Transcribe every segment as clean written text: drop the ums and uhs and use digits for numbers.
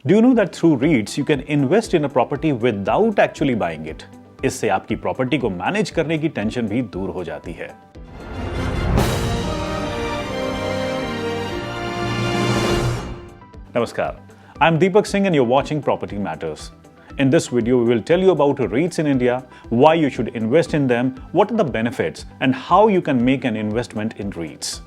Do you know that through REITs you can invest in a property without actually buying it? इससे आपकी property को manage करने की tension भी दूर हो जाती है। Namaskar, I'm Deepak Singh and you're watching Property Matters. In this video, we will tell you about REITs in India, why you should invest in them, what are the benefits, and how you can make an investment in REITs.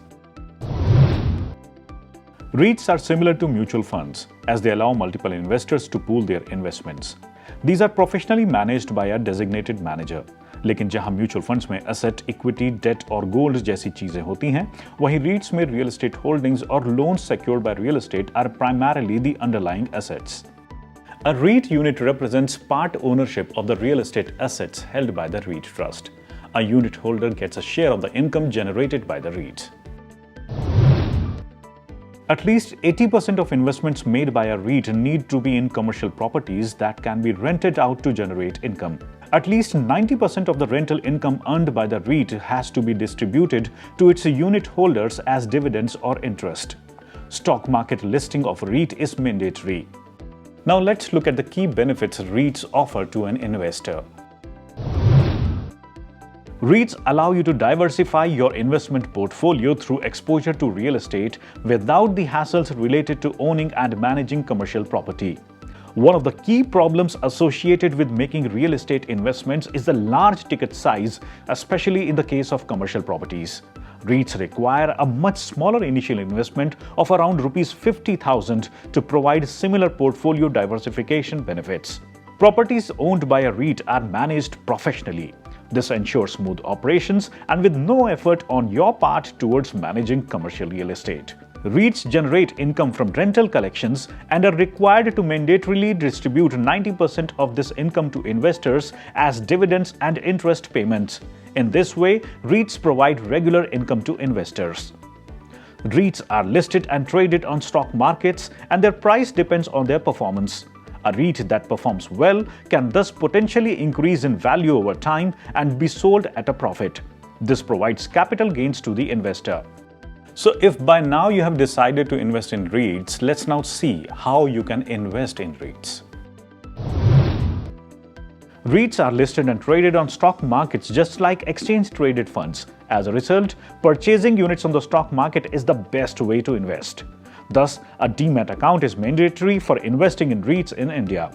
REITs are similar to mutual funds as they allow multiple investors to pool their investments. These are professionally managed by a designated manager. लेकिन जहां mutual funds में asset, equity, date और gold जैसी चीजें होती हैं, वहीं REITs में रियल एस्टेट होल्डिंग्स और loans secured by real estate are primarily the underlying assets. A REIT unit represents part ownership of the real estate assets held by the REIT trust. A unit holder gets a share of the income generated by the REIT. At least 80% of investments made by a REIT need to be in commercial properties that can be rented out to generate income. At least 90% of the rental income earned by the REIT has to be distributed to its unit holders as dividends or interest. Stock market listing of REIT is mandatory. Now let's look at the key benefits REITs offer to an investor. REITs allow you to diversify your investment portfolio through exposure to real estate without the hassles related to owning and managing commercial property. One of the key problems associated with making real estate investments is the large ticket size, especially in the case of commercial properties. REITs require a much smaller initial investment of around Rs 50,000 to provide similar portfolio diversification benefits. Properties owned by a REIT are managed professionally. This ensures smooth operations and with no effort on your part towards managing commercial real estate. REITs generate income from rental collections and are required to mandatorily distribute 90% of this income to investors as dividends and interest payments. In this way, REITs provide regular income to investors. REITs are listed and traded on stock markets, and their price depends on their performance. A REIT that performs well can thus potentially increase in value over time and be sold at a profit. This provides capital gains to the investor. So if by now you have decided to invest in REITs, let's now see how you can invest in REITs. REITs are listed and traded on stock markets just like exchange-traded funds. As a result, purchasing units on the stock market is the best way to invest. Thus, a demat account is mandatory for investing in REITs in India.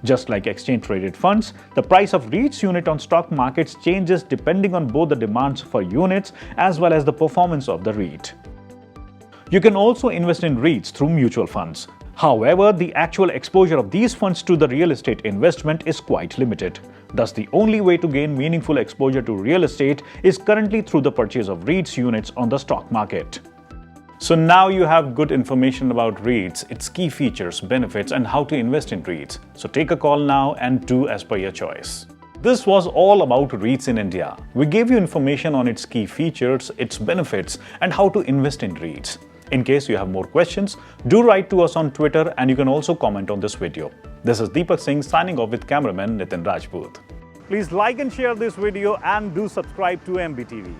Just like exchange-traded funds, the price of REITs unit on stock markets changes depending on both the demands for units as well as the performance of the REIT. You can also invest in REITs through mutual funds. However, the actual exposure of these funds to the real estate investment is quite limited. Thus, the only way to gain meaningful exposure to real estate is currently through the purchase of REITs units on the stock market. So now you have good information about REITs, its key features, benefits, and how to invest in REITs. So take a call now and do as per your choice. This was all about REITs in India. We gave you information on its key features, its benefits, and how to invest in REITs. In case you have more questions, do write to us on Twitter and you can also comment on this video. This is Deepak Singh signing off with cameraman Nitin Rajput. Please like and share this video and do subscribe to MBTV.